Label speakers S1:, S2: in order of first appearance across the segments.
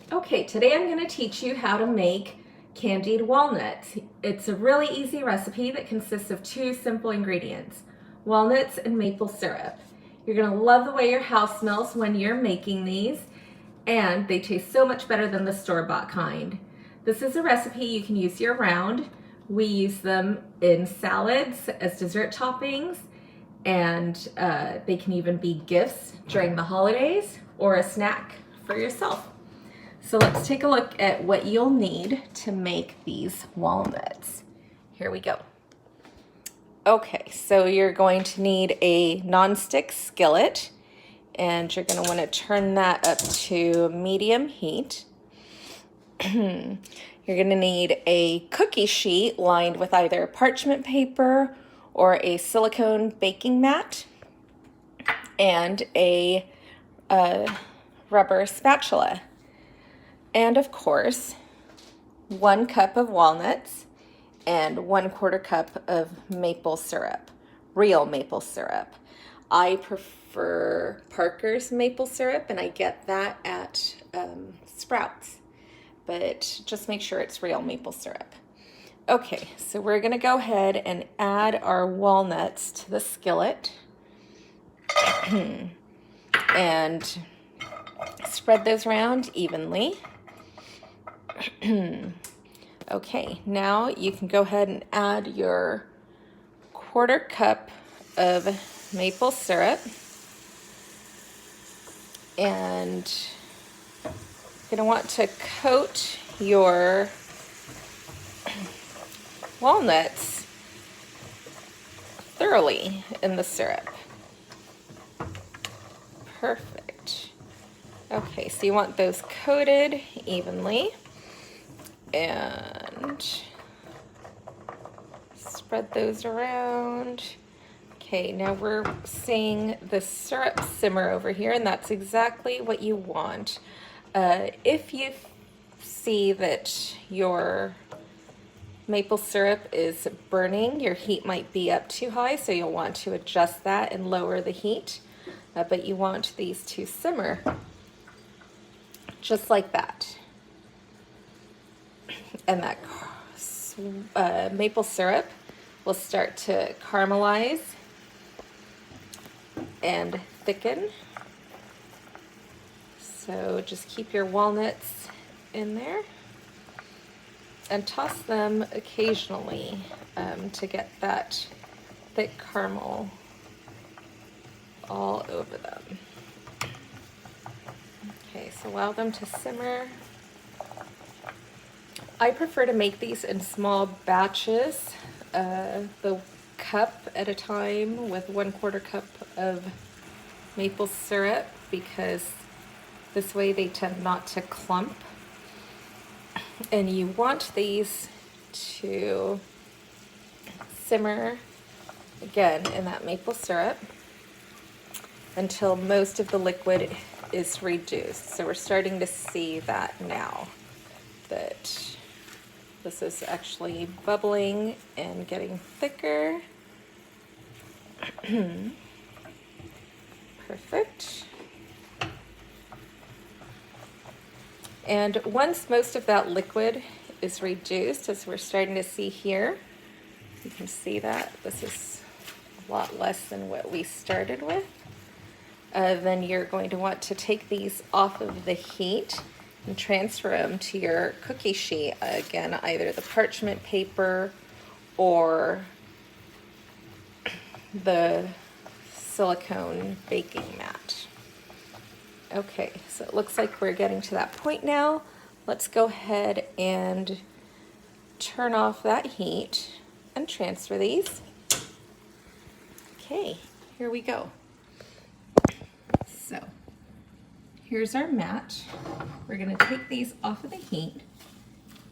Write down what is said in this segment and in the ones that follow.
S1: Okay, today I'm going to teach you how to make candied walnuts. It's a really easy recipe that consists of two simple ingredients, walnuts and maple syrup. You're going to love the way your house smells when you're making these, and they taste so much better than the store-bought kind. This is a recipe you can use year-round. We use them in salads as dessert toppings, and they can even be gifts during the holidays or a snack for yourself. So let's take a look at what you'll need to make these walnuts. Here we go. Okay, so you're going to need a nonstick skillet, and you're going to want to turn that up to medium heat. You're going to need a cookie sheet lined with either parchment paper or a silicone baking mat, and a rubber spatula. And of course, 1 cup of walnuts and 1/4 cup of maple syrup, real maple syrup. I prefer Parker's maple syrup, and I get that at Sprouts, but just make sure it's real maple syrup. Okay, so we're gonna go ahead and add our walnuts to the skillet and spread those around evenly. Okay, now you can go ahead and add your 1/4 cup of maple syrup, and you're going to want to coat your walnuts thoroughly in the syrup. Perfect. Okay, so you want those coated evenly. And spread those around. Okay, now we're seeing the syrup simmer over here, and that's exactly what you want. If you see that your maple syrup is burning, your heat might be up too high, so you'll want to adjust that and lower the heat. But you want these to simmer just like that. And that maple syrup will start to caramelize and thicken. So just keep your walnuts in there and toss them occasionally to get that thick caramel all over them. Okay, so allow them to simmer. I prefer to make these in small batches, the cup at a time with 1/4 cup of maple syrup, because this way they tend not to clump. And you want these to simmer again in that maple syrup until most of the liquid is reduced. So we're starting to see that now, that this is actually bubbling and getting thicker. Perfect. And once most of that liquid is reduced, as we're starting to see here, you can see that this is a lot less than what we started with. Then you're going to want to take these off of the heat and transfer them to your cookie sheet. Again, either the parchment paper or the silicone baking mat. Okay, so it looks like we're getting to that point now. Let's go ahead and turn off that heat and transfer these. Okay, here we go. So here's our mat. We're going to take these off of the heat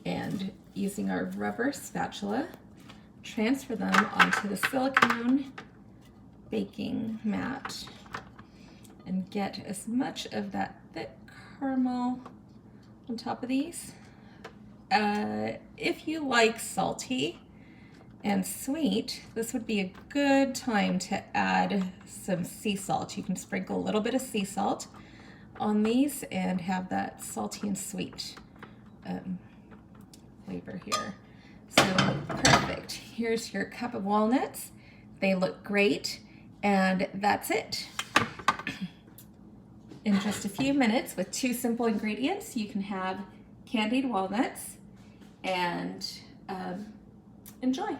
S1: and, using our rubber spatula, transfer them onto the silicone baking mat and get as much of that thick caramel on top of these. If you like salty and sweet, this would be a good time to add some sea salt. You can sprinkle a little bit of sea salt on these and have that salty and sweet flavor here. So perfect. Here's your cup of walnuts. They look great, and that's it. In just a few minutes, with 2 simple ingredients, you can have candied walnuts and enjoy.